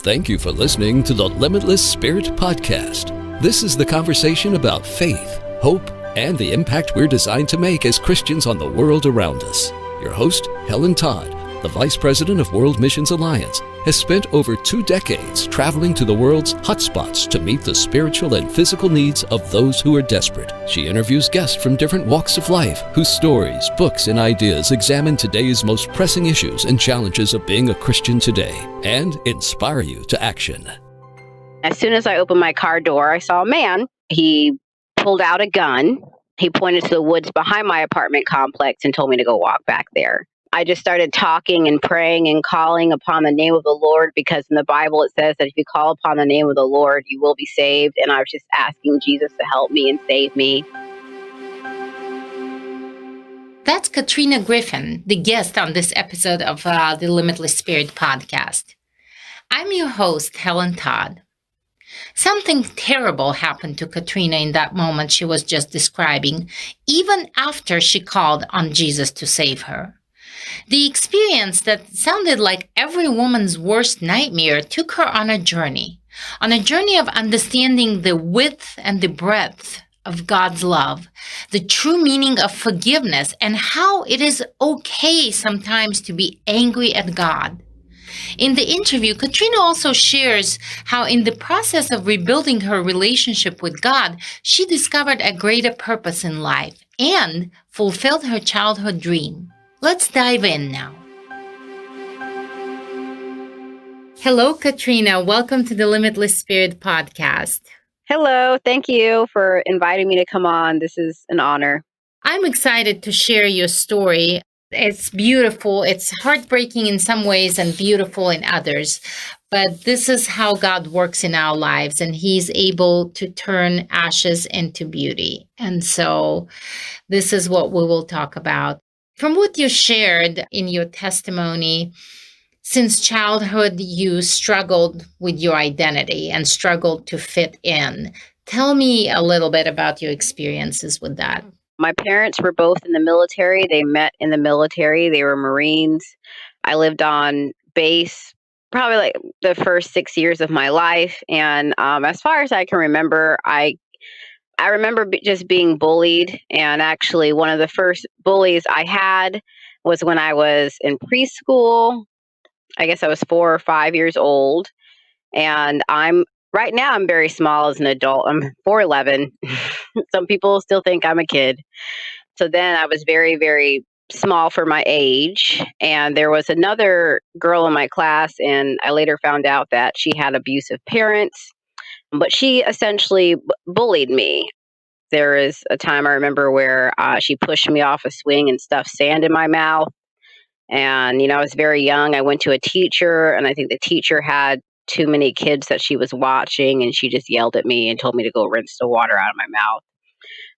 Thank you for listening to the Limitless Spirit podcast. This is the conversation about faith, hope, and the impact we're designed to make as Christians on the world around us. Your host, Helen Todd, the Vice President of World Missions Alliance, has spent over 2 decades traveling to the world's hotspots to meet the spiritual and physical needs of those who are desperate. She interviews guests from different walks of life whose stories, books, and ideas examine today's most pressing issues and challenges of being a Christian today and inspire you to action. As soon as I opened my car door, I saw a man. He pulled out a gun. He pointed to the woods behind my apartment complex and told me to go walk back there. I just started talking and praying and calling upon the name of the Lord, because in the Bible it says that if you call upon the name of the Lord, you will be saved. And I was just asking Jesus to help me and save me. That's Katrina Griffin, the guest on this episode of the Limitless Spirit podcast. I'm your host, Helen Todd. Something terrible happened to Katrina in that moment she was just describing, even after she called on Jesus to save her. The experience that sounded like every woman's worst nightmare took her on a journey of understanding the width and the breadth of God's love, the true meaning of forgiveness, and how it is okay sometimes to be angry at God. In the interview, Katrina also shares how in the process of rebuilding her relationship with God, she discovered a greater purpose in life and fulfilled her childhood dream. Let's dive in now. Hello, Katrina. Welcome to the Limitless Spirit podcast. Hello. Thank you for inviting me to come on. This is an honor. I'm excited to share your story. It's beautiful. It's heartbreaking in some ways and beautiful in others. But this is how God works in our lives, and He's able to turn ashes into beauty. And so this is what we will talk about. From what you shared in your testimony, since childhood, you struggled with your identity and struggled to fit in. Tell me a little bit about your experiences with that. My parents were both in the military. They met in the military. They were Marines. I lived on base probably like the first 6 years of my life. And as far as I can remember, I remember just being bullied. And actually, one of the first bullies I had was when I was in preschool. I guess I was 4 or 5 years old. And right now I'm very small as an adult. I'm 4'11". Some people still think I'm a kid. So then I was very, very small for my age. And there was another girl in my class, and I later found out that she had abusive parents. But she essentially bullied me. There is a time I remember where she pushed me off a swing and stuffed sand in my mouth. And, I was very young. I went to a teacher, and I think the teacher had too many kids that she was watching, and she just yelled at me and told me to go rinse the water out of my mouth.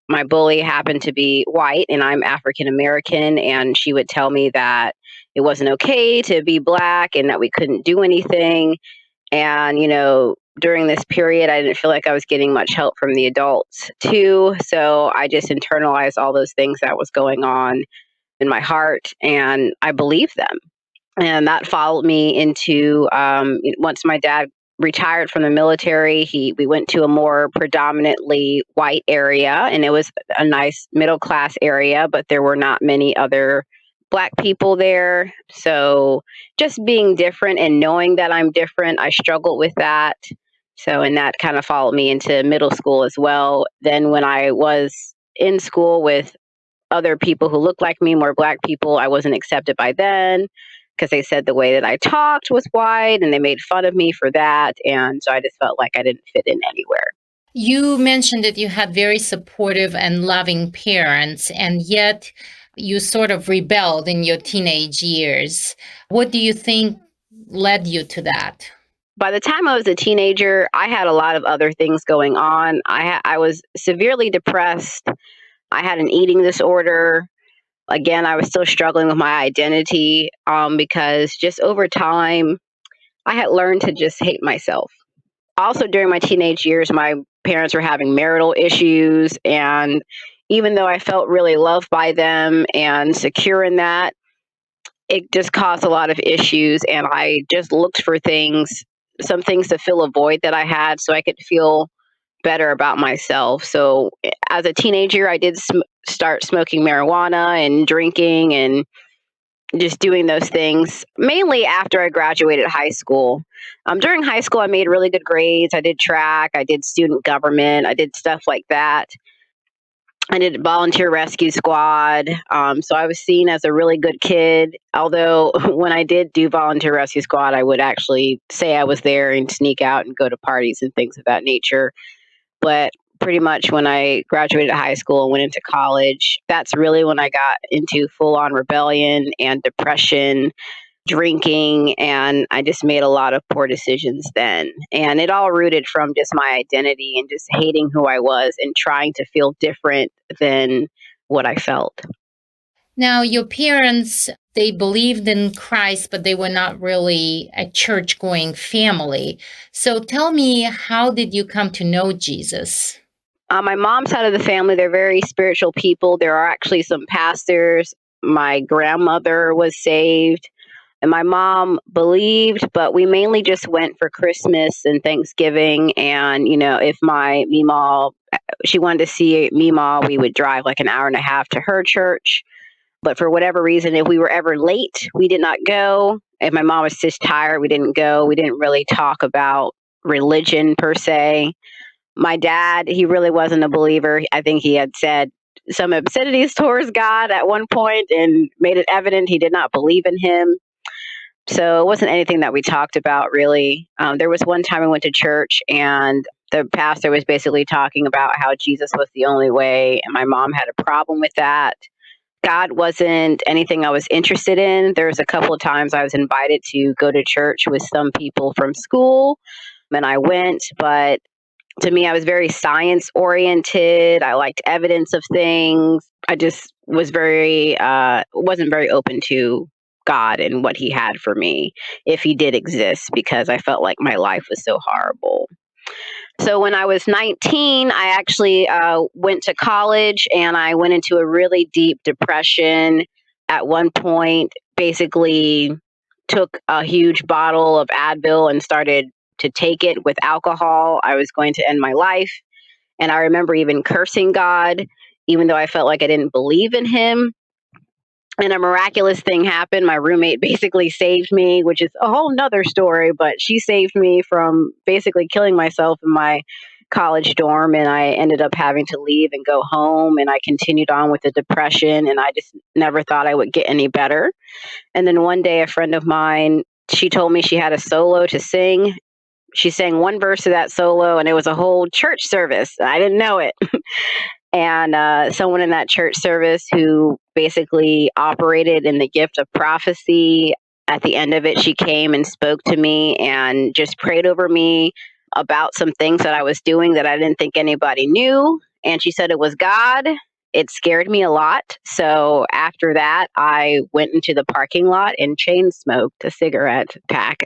My bully happened to be white, and I'm African American, and she would tell me that it wasn't okay to be Black and that we couldn't do anything. And, during this period, I didn't feel like I was getting much help from the adults too. So I just internalized all those things that was going on in my heart, and I believed them. And that followed me into, once my dad retired from the military, we went to a more predominantly white area, and it was a nice middle class area, but there were not many other Black people there. So just being different and knowing that I'm different, I struggled with that. So, and that kind of followed me into middle school as well. Then when I was in school with other people who looked like me, more Black people, I wasn't accepted by them because they said the way that I talked was white, and they made fun of me for that. And so I just felt like I didn't fit in anywhere. You mentioned that you had very supportive and loving parents, and yet you sort of rebelled in your teenage years. What do you think led you to that? By the time I was a teenager, I had a lot of other things going on. I was severely depressed. I had an eating disorder. Again, I was still struggling with my identity because just over time, I had learned to just hate myself. Also, during my teenage years, my parents were having marital issues. And even though I felt really loved by them and secure in that, it just caused a lot of issues. And I just looked for things some things to fill a void that I had so I could feel better about myself. So as a teenager, I did start smoking marijuana and drinking and just doing those things, mainly after I graduated high school. During high school, I made really good grades. I did track, I did student government, I did stuff like that. I did volunteer rescue squad. So I was seen as a really good kid. Although when I did do volunteer rescue squad, I would actually say I was there and sneak out and go to parties and things of that nature. But pretty much when I graduated high school and went into college, that's really when I got into full on rebellion and depression, drinking, and I just made a lot of poor decisions then. And it all rooted from just my identity and just hating who I was and trying to feel different than what I felt. Now, your parents, they believed in Christ, but they were not really a church-going family. So tell me, how did you come to know Jesus? On my mom's side of the family, they're very spiritual people. There are actually some pastors. My grandmother was saved. And my mom believed, but we mainly just went for Christmas and Thanksgiving. And, if my Meemaw, she wanted to see Meemaw, we would drive like an hour and a half to her church. But for whatever reason, if we were ever late, we did not go. If my mom was just tired, we didn't go. We didn't really talk about religion per se. My dad, he really wasn't a believer. I think he had said some obscenities towards God at one point and made it evident he did not believe in him. So it wasn't anything that we talked about, really. There was one time I went to church and the pastor was basically talking about how Jesus was the only way, and my mom had a problem with that. God wasn't anything I was interested in. There was a couple of times I was invited to go to church with some people from school, and I went, but to me, I was very science oriented. I liked evidence of things. I just was wasn't very open to God and what he had for me, if he did exist, because I felt like my life was so horrible. So when I was 19, I actually went to college and I went into a really deep depression. At one point, basically took a huge bottle of Advil and started to take it with alcohol. I was going to end my life. And I remember even cursing God, even though I felt like I didn't believe in him. And a miraculous thing happened. My roommate basically saved me, which is a whole nother story, but she saved me from basically killing myself in my college dorm. And I ended up having to leave and go home. And I continued on with the depression. And I just never thought I would get any better. And then one day, a friend of mine, she told me she had a solo to sing. She sang one verse of that solo, and it was a whole church service. I didn't know it. And someone in that church service who basically operated in the gift of prophecy, at the end of it, she came and spoke to me and just prayed over me about some things that I was doing that I didn't think anybody knew. And she said it was God. It scared me a lot. So after that, I went into the parking lot and chain smoked a cigarette pack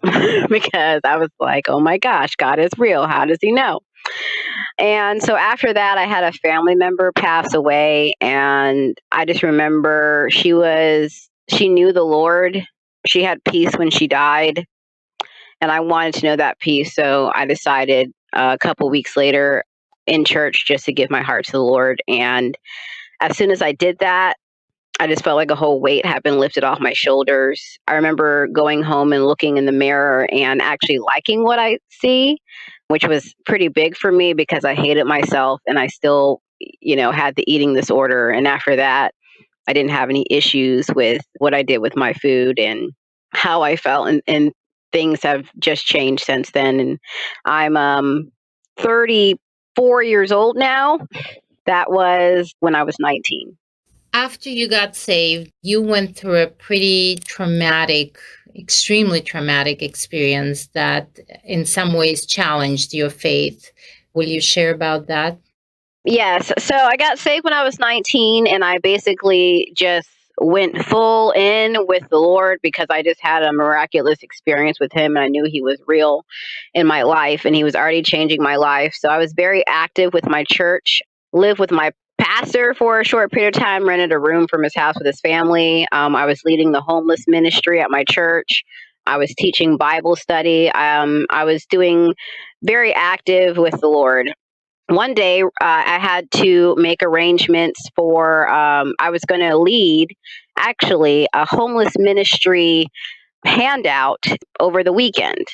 because I was like, oh my gosh, God is real. How does he know? And so after that, I had a family member pass away. And I just remember she knew the Lord. She had peace when she died. And I wanted to know that peace. So I decided a couple weeks later in church just to give my heart to the Lord. And as soon as I did that, I just felt like a whole weight had been lifted off my shoulders. I remember going home and looking in the mirror and actually liking what I see, which was pretty big for me because I hated myself and I still, had the eating disorder. And after that, I didn't have any issues with what I did with my food and how I felt. And things have just changed since then. And I'm 34 years old now. That was when I was 19. After you got saved, you went through a pretty traumatic, extremely traumatic experience that in some ways challenged your faith. Will you share about that? Yes. So I got saved when I was 19 and I basically just went full in with the Lord because I just had a miraculous experience with him and I knew he was real in my life and he was already changing my life. So I was very active with my church, lived with my pastor for a short period of time, rented a room from his house with his family. I was leading the homeless ministry at my church. I was teaching Bible study. I was doing very active with the Lord. One day, I had to make arrangements for, I was going to lead actually a homeless ministry handout over the weekend.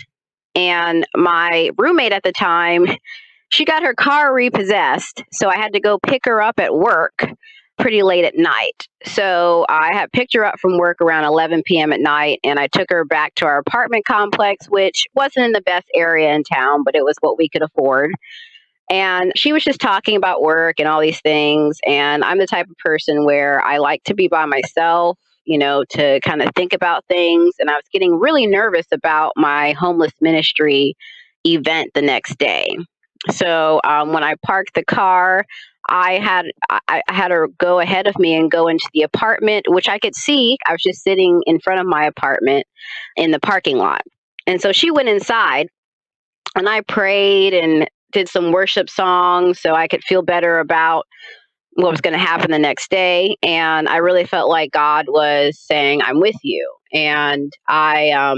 And my roommate at the time, she got her car repossessed. So I had to go pick her up at work pretty late at night. So I had picked her up from work around 11 p.m. at night, and I took her back to our apartment complex, which wasn't in the best area in town, but it was what we could afford. And she was just talking about work and all these things. And I'm the type of person where I like to be by myself, to kind of think about things. And I was getting really nervous about my homeless ministry event the next day. So when I parked the car, I had her go ahead of me and go into the apartment, which I could see. I was just sitting in front of my apartment in the parking lot. And so she went inside, and I prayed and did some worship songs so I could feel better about what was going to happen the next day. And I really felt like God was saying, I'm with you. And I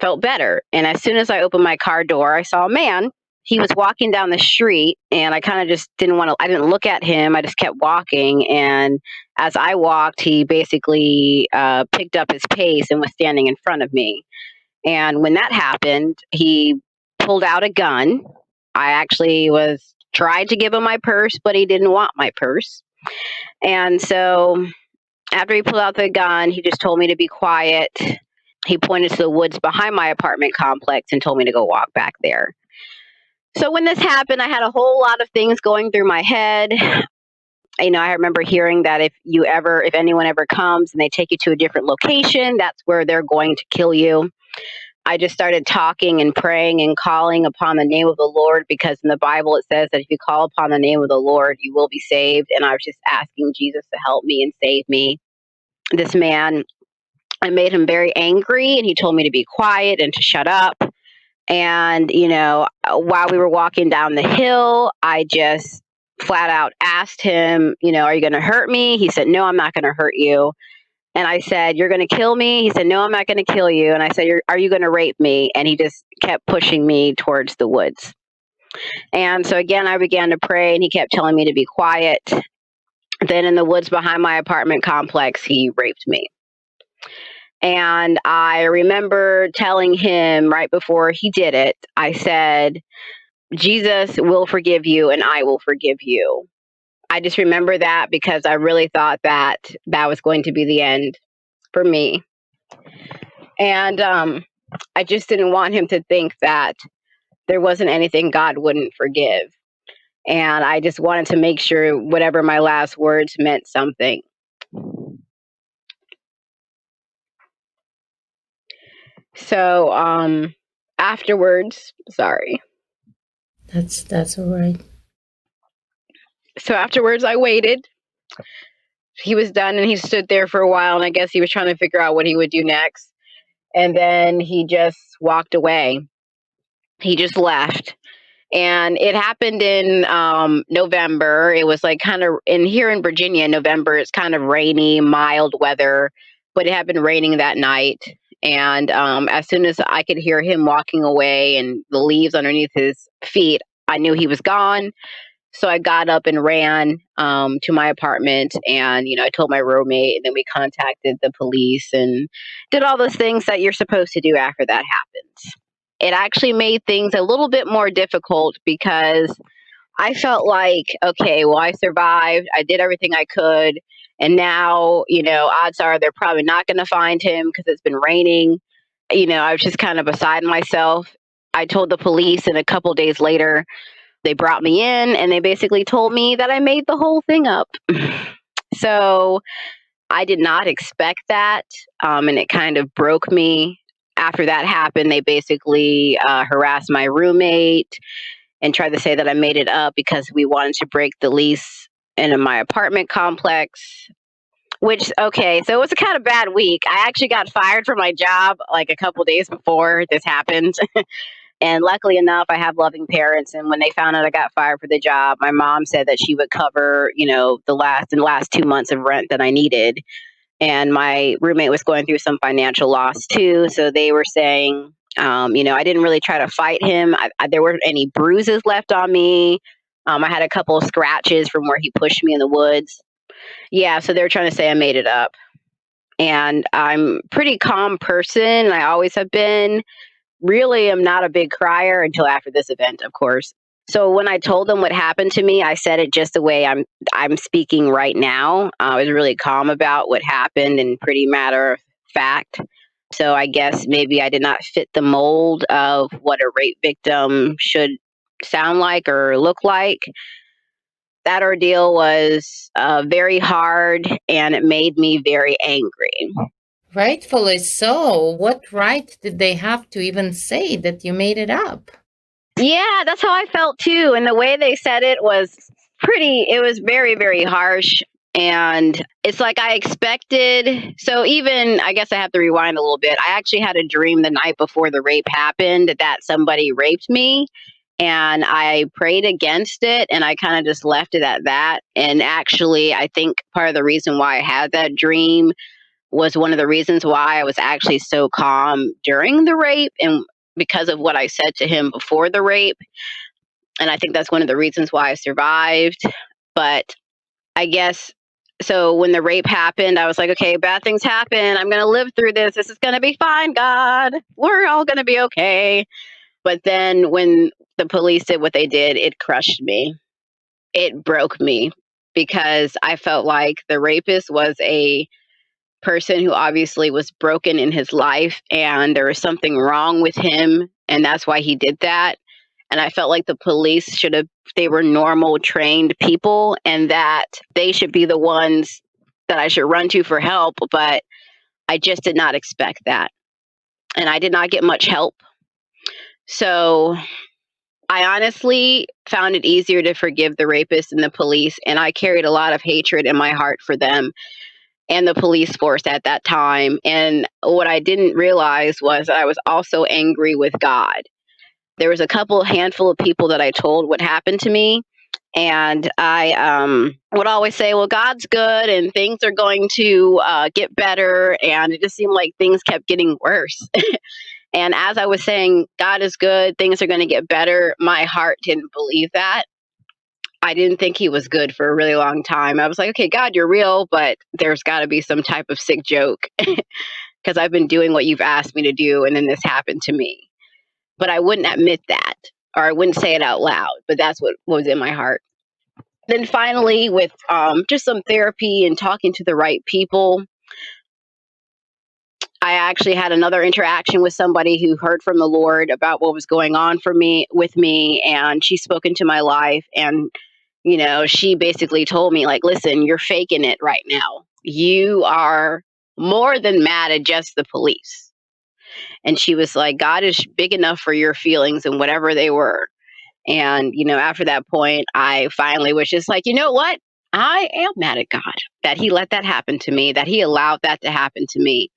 felt better. And as soon as I opened my car door, I saw a man. He was walking down the street, and I kind of just I didn't look at him. I just kept walking. And as I walked, he basically picked up his pace and was standing in front of me. And when that happened, he pulled out a gun. I actually tried to give him my purse, but he didn't want my purse. And so after he pulled out the gun, he just told me to be quiet. He pointed to the woods behind my apartment complex and told me to go walk back there. So when this happened, I had a whole lot of things going through my head. I remember hearing that if anyone ever comes and they take you to a different location, that's where they're going to kill you. I just started talking and praying and calling upon the name of the Lord, because in the Bible it says that if you call upon the name of the Lord, you will be saved. And I was just asking Jesus to help me and save me. This man, I made him very angry, and he told me to be quiet and to shut up. And, while we were walking down the hill, I just flat out asked him, are you going to hurt me? He said, no, I'm not going to hurt you. And I said, you're going to kill me? He said, no, I'm not going to kill you. And I said, are you going to rape me? And he just kept pushing me towards the woods. And so again, I began to pray, and he kept telling me to be quiet. Then in the woods behind my apartment complex, he raped me. And I remember telling him right before he did it, I said, Jesus will forgive you, and I will forgive you. I just remember that because I really thought that was going to be the end for me. And I just didn't want him to think that there wasn't anything God wouldn't forgive. And I just wanted to make sure whatever my last words meant something. So afterwards, sorry. That's all right. So afterwards, I waited. He was done, and he stood there for a while, and I guess he was trying to figure out what he would do next. And then he just walked away. He just left. And it happened in November. It was like kind of here in Virginia, November, it's kind of rainy, mild weather, but it had been raining that night. And as soon as I could hear him walking away and the leaves underneath his feet, I knew he was gone. So I got up and ran to my apartment, and, I told my roommate, and then we contacted the police and did all those things that you're supposed to do after that happens. It actually made things a little bit more difficult because I felt like, okay, well, I survived. I did everything I could. And now, odds are they're probably not going to find him because it's been raining. I was just kind of beside myself. I told the police, and a couple days later, they brought me in, and they basically told me that I made the whole thing up. So I did not expect that. And it kind of broke me. After that happened, they basically harassed my roommate and tried to say that I made it up because we wanted to break the lease in my apartment complex. Which, okay, so it was a kind of bad week. I actually got fired from my job like a couple days before this happened. And luckily enough, I have loving parents. And when they found out I got fired for the job, my mom said that she would cover, the last 2 months of rent that I needed. And my roommate was going through some financial loss too. So they were saying, I didn't really try to fight him. There weren't any bruises left on me. I had a couple of scratches from where he pushed me in the woods. Yeah, so they were trying to say I made it up. And I'm a pretty calm person. I always have been. Really am not a big crier until after this event, of course. So when I told them what happened to me, I said it just the way I'm speaking right now. I was really calm about what happened and pretty matter of fact. So I guess maybe I did not fit the mold of what a rape victim should sound like or look like. That ordeal was very hard, and it made me very angry. Rightfully so. What right did they have to even say that you made it up? Yeah, that's how I felt too. And the way they said it was it was very, very harsh. And it's like I expected. So even, I guess I have to rewind a little bit. I actually had a dream the night before the rape happened that somebody raped me. And I prayed against it, and I kind of just left it at that. And actually, I think part of the reason why I had that dream was one of the reasons why I was actually so calm during the rape, and because of what I said to him before the rape. And I think that's one of the reasons why I survived. But I guess, so when the rape happened, I was like, okay, bad things happen. I'm going to live through this. This is going to be fine, God. We're all going to be okay. But then when the police did what they did, it crushed me. It broke me, because I felt like the rapist was a person who obviously was broken in his life, and there was something wrong with him, and that's why he did that. And I felt like the police they were normal, trained people, and that they should be the ones that I should run to for help. But I just did not expect that. And I did not get much help. So I honestly found it easier to forgive the rapist and the police. And I carried a lot of hatred in my heart for them and the police force at that time. And what I didn't realize was I was also angry with God. There was a handful of people that I told what happened to me. And I would always say, well, God's good and things are going to get better. And it just seemed like things kept getting worse. And as I was saying, God is good, things are going to get better, my heart didn't believe that. I didn't think he was good for a really long time. I was like, okay, God, you're real, but there's got to be some type of sick joke, because I've been doing what you've asked me to do, and then this happened to me. But I wouldn't admit that, or I wouldn't say it out loud, but that's what was in my heart. Then finally, with just some therapy and talking to the right people, I actually had another interaction with somebody who heard from the Lord about what was going on with me, and she spoke into my life, and she basically told me, like, listen, you're faking it right now. You are more than mad at just the police. And she was like, God is big enough for your feelings and whatever they were. And, after that point, I finally was just like, you know what? I am mad at God that he let that happen to me, that he allowed that to happen to me.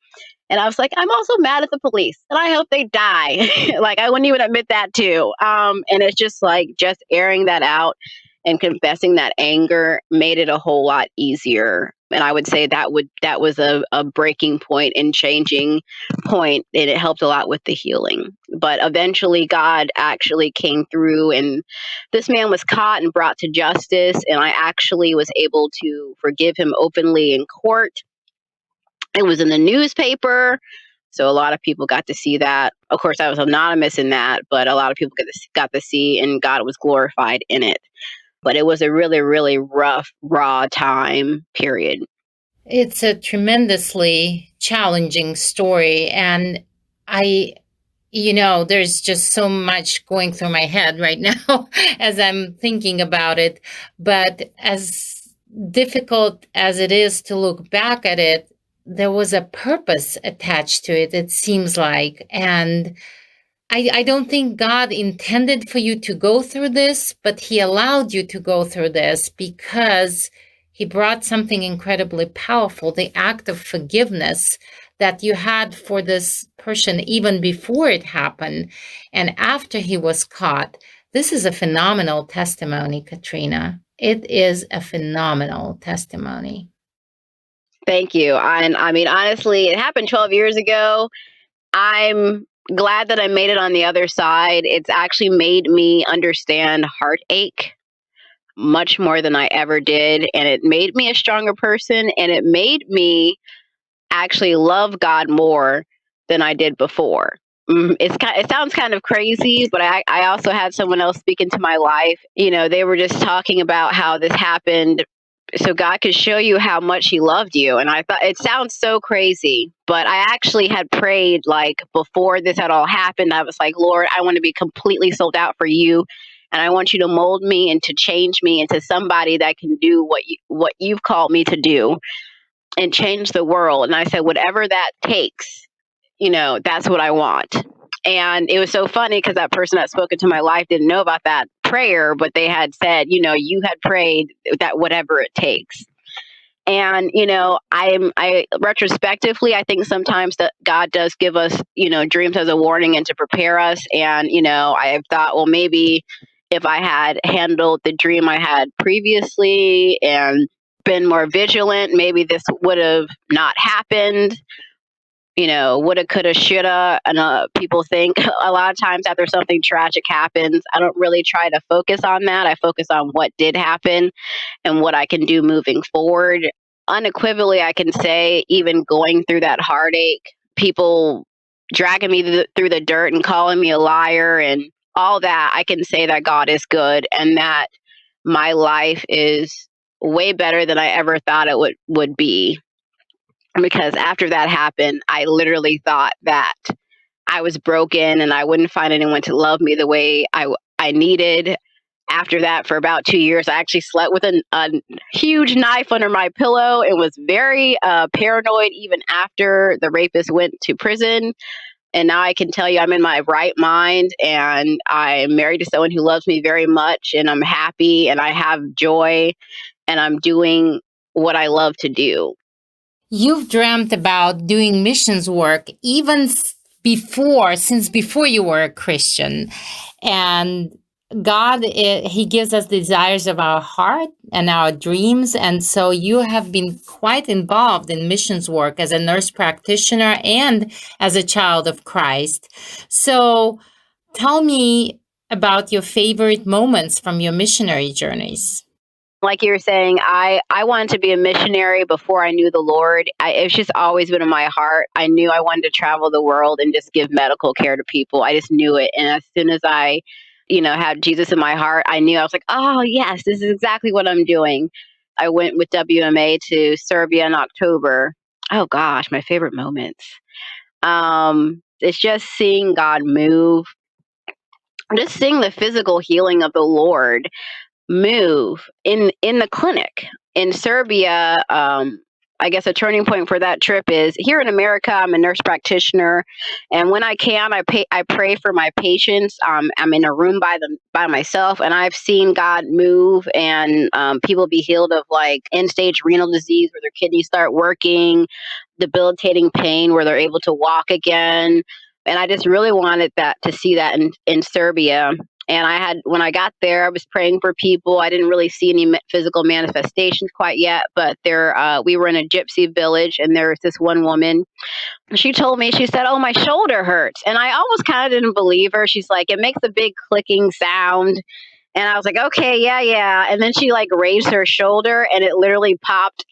And I was like, I'm also mad at the police, and I hope they die. Like, I wouldn't even admit that too. And it's just like, just airing that out and confessing that anger made it a whole lot easier. And I would say that was a breaking point and changing point, and it helped a lot with the healing. But eventually God actually came through, and this man was caught and brought to justice, and I actually was able to forgive him openly in court. It was in the newspaper, so a lot of people got to see that. Of course, I was anonymous in that, but a lot of people got to see, and God was glorified in it. But it was a really, really rough, raw time period. It's a tremendously challenging story. And there's just so much going through my head right now as I'm thinking about it. But as difficult as it is to look back at it, there was a purpose attached to it, it seems like. And I don't think God intended for you to go through this, but he allowed you to go through this because he brought something incredibly powerful, the act of forgiveness that you had for this person even before it happened and after he was caught. This is a phenomenal testimony, Katrina. It is a phenomenal testimony. Thank you. And I mean, honestly, it happened 12 years ago. I'm glad that I made it on the other side. It's actually made me understand heartache much more than I ever did. And it made me a stronger person. And it made me actually love God more than I did before. It sounds kind of crazy, but I also had someone else speak into my life. They were just talking about how this happened so God could show you how much he loved you. And I thought it sounds so crazy, but I actually had prayed like before this had all happened. I was like, Lord, I want to be completely sold out for you. And I want you to mold me and to change me into somebody that can do what you've called me to do and change the world. And I said, whatever that takes, that's what I want. And it was so funny because that person that spoke into my life didn't know about that prayer, but they had said, you had prayed that whatever it takes. And, I retrospectively, I think sometimes that God does give us, dreams as a warning and to prepare us. And, I have thought, well, maybe if I had handled the dream I had previously and been more vigilant, maybe this would have not happened. Woulda, coulda, shoulda. And people think a lot of times after something tragic happens, I don't really try to focus on that. I focus on what did happen and what I can do moving forward. Unequivocally, I can say, even going through that heartache, people dragging me through the dirt and calling me a liar and all that, I can say that God is good and that my life is way better than I ever thought it would be. Because after that happened, I literally thought that I was broken and I wouldn't find anyone to love me the way I needed. After that, for about 2 years, I actually slept with a huge knife under my pillow and was very paranoid even after the rapist went to prison. And now I can tell you I'm in my right mind and I'm married to someone who loves me very much and I'm happy and I have joy and I'm doing what I love to do. You've dreamt about doing missions work even since before you were a Christian. And God, he gives us desires of our heart and our dreams. And so you have been quite involved in missions work as a nurse practitioner and as a child of Christ. So tell me about your favorite moments from your missionary journeys. Like you were saying, I wanted to be a missionary before I knew the Lord. It's just always been in my heart. I knew I wanted to travel the world and just give medical care to people. I just knew it. And as soon as I, had Jesus in my heart, I knew I was like, oh, yes, this is exactly what I'm doing. I went with WMA to Serbia in October. Oh, gosh, my favorite moments. It's just seeing God move, just seeing the physical healing of the Lord move in the clinic in Serbia. I guess a turning point for that trip is here in America. I'm a nurse practitioner, and when I can, I pray for my patients. I'm in a room by myself, and I've seen God move and people be healed of like end stage renal disease where their kidneys start working, debilitating pain where they're able to walk again. And I just really wanted to see that in Serbia. And when I got there, I was praying for people. I didn't really see any physical manifestations quite yet, but we were in a gypsy village, and there was this one woman. She told me, she said, "Oh, my shoulder hurts." And I almost kind of didn't believe her. She's like, "It makes a big clicking sound." And I was like, "Okay, yeah." And then she like raised her shoulder and it literally popped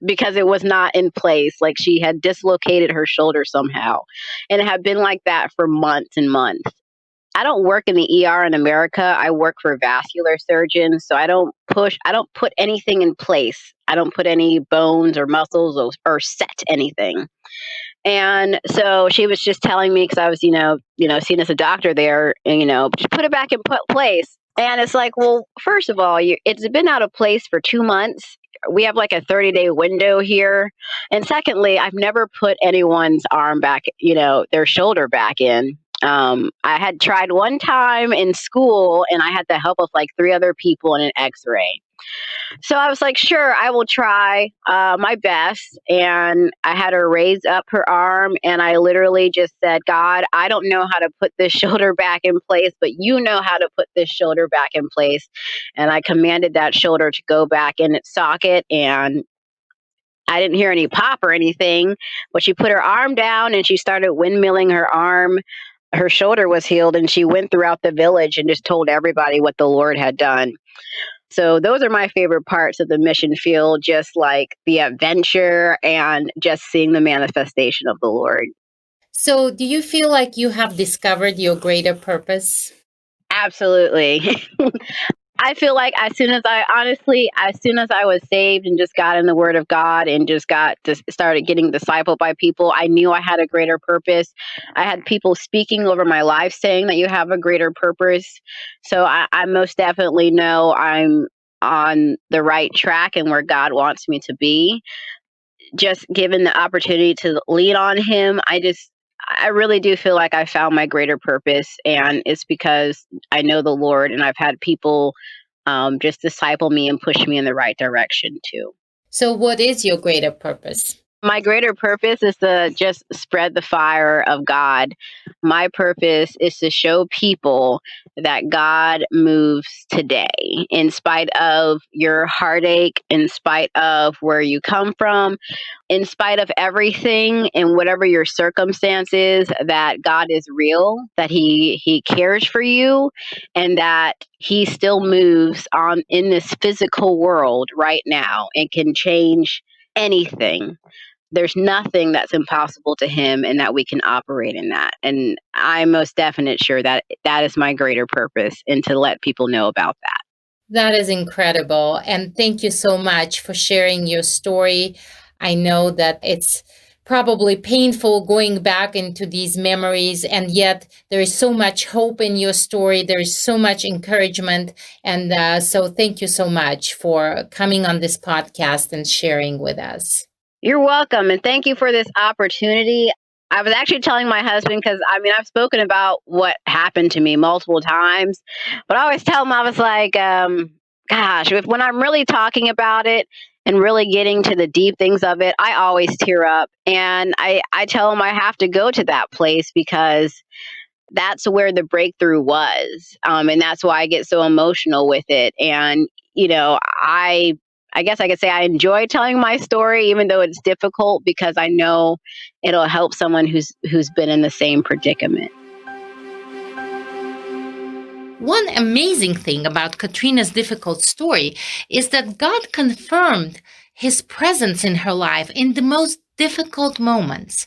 because it was not in place. Like she had dislocated her shoulder somehow. And it had been like that for months and months. I don't work in the ER in America. I work for vascular surgeons. So I don't put anything in place. I don't put any bones or muscles or set anything. And so she was just telling me, because I was, seen as a doctor there, and, just put it back in place. And it's like, well, first of all, it's been out of place for 2 months. We have like a 30-day window here. And secondly, I've never put anyone's arm back, their shoulder back in. I had tried one time in school and I had the help of like 3 other people in an x-ray. So I was like, sure, I will try my best. And I had her raise up her arm and I literally just said, God, I don't know how to put this shoulder back in place, but you know how to put this shoulder back in place. And I commanded that shoulder to go back in its socket. And I didn't hear any pop or anything, but she put her arm down and she started windmilling her arm. Her shoulder was healed, and she went throughout the village and just told everybody what the Lord had done. So those are my favorite parts of the mission field, just like the adventure and just seeing the manifestation of the Lord. So, do you feel like you have discovered your greater purpose? Absolutely. I feel like as soon as I was saved and just got in the Word of God and just started getting discipled by people, I knew I had a greater purpose. I had people speaking over my life saying that you have a greater purpose. So I most definitely know I'm on the right track and where God wants me to be. Just given the opportunity to lean on Him, I really do feel like I found my greater purpose, and it's because I know the Lord and I've had people just disciple me and push me in the right direction too. So, what is your greater purpose? My greater purpose is to just spread the fire of God. My purpose is to show people that God moves today, in spite of your heartache, in spite of where you come from, in spite of everything and whatever your circumstances, that God is real, that He cares for you, and that He still moves on in this physical world right now and can change anything. There's nothing that's impossible to Him, and that we can operate in that. And I'm most definite sure that that is my greater purpose, and to let people know about that. That is incredible. And thank you so much for sharing your story. I know that it's probably painful going back into these memories, and yet there is so much hope in your story. There is so much encouragement. And so thank you so much for coming on this podcast and sharing with us. You're welcome. And thank you for this opportunity. I was actually telling my husband, because I've spoken about what happened to me multiple times, but I always tell him, I was like, gosh, when I'm really talking about it and really getting to the deep things of it, I always tear up. And I tell him I have to go to that place because that's where the breakthrough was. And that's why I get so emotional with it. And, I guess I could say I enjoy telling my story, even though it's difficult, because I know it'll help someone who's been in the same predicament. One amazing thing about Katrina's difficult story is that God confirmed His presence in her life in the most difficult moments.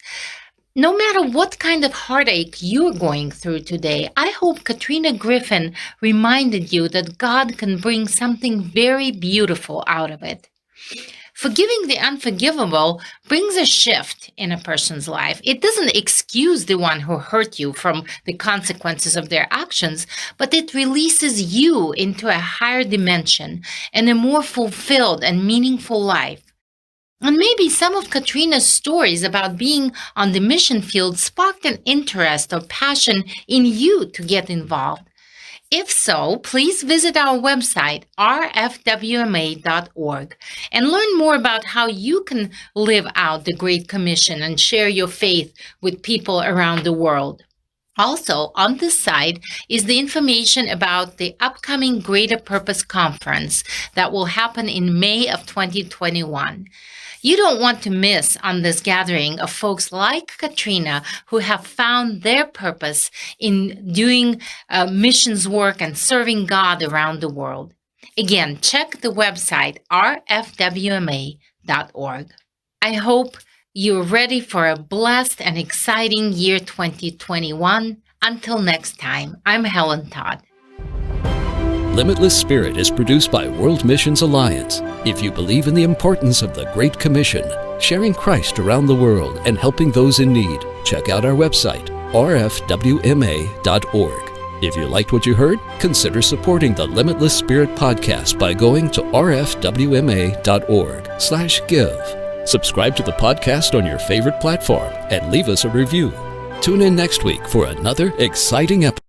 No matter what kind of heartache you're going through today, I hope Katrina Griffin reminded you that God can bring something very beautiful out of it. Forgiving the unforgivable brings a shift in a person's life. It doesn't excuse the one who hurt you from the consequences of their actions, but it releases you into a higher dimension and a more fulfilled and meaningful life. And maybe some of Katrina's stories about being on the mission field sparked an interest or passion in you to get involved. If so, please visit our website, rfwma.org, and learn more about how you can live out the Great Commission and share your faith with people around the world. Also, on this site is the information about the upcoming Greater Purpose Conference that will happen in May of 2021. You don't want to miss on this gathering of folks like Katrina who have found their purpose in doing missions work and serving God around the world. Again, check the website rfwma.org. I hope you're ready for a blessed and exciting year 2021. Until next time, I'm Helen Todd. Limitless Spirit is produced by World Missions Alliance. If you believe in the importance of the Great Commission, sharing Christ around the world and helping those in need, check out our website, rfwma.org. If you liked what you heard, consider supporting the Limitless Spirit podcast by going to rfwma.org/give. Subscribe to the podcast on your favorite platform and leave us a review. Tune in next week for another exciting episode.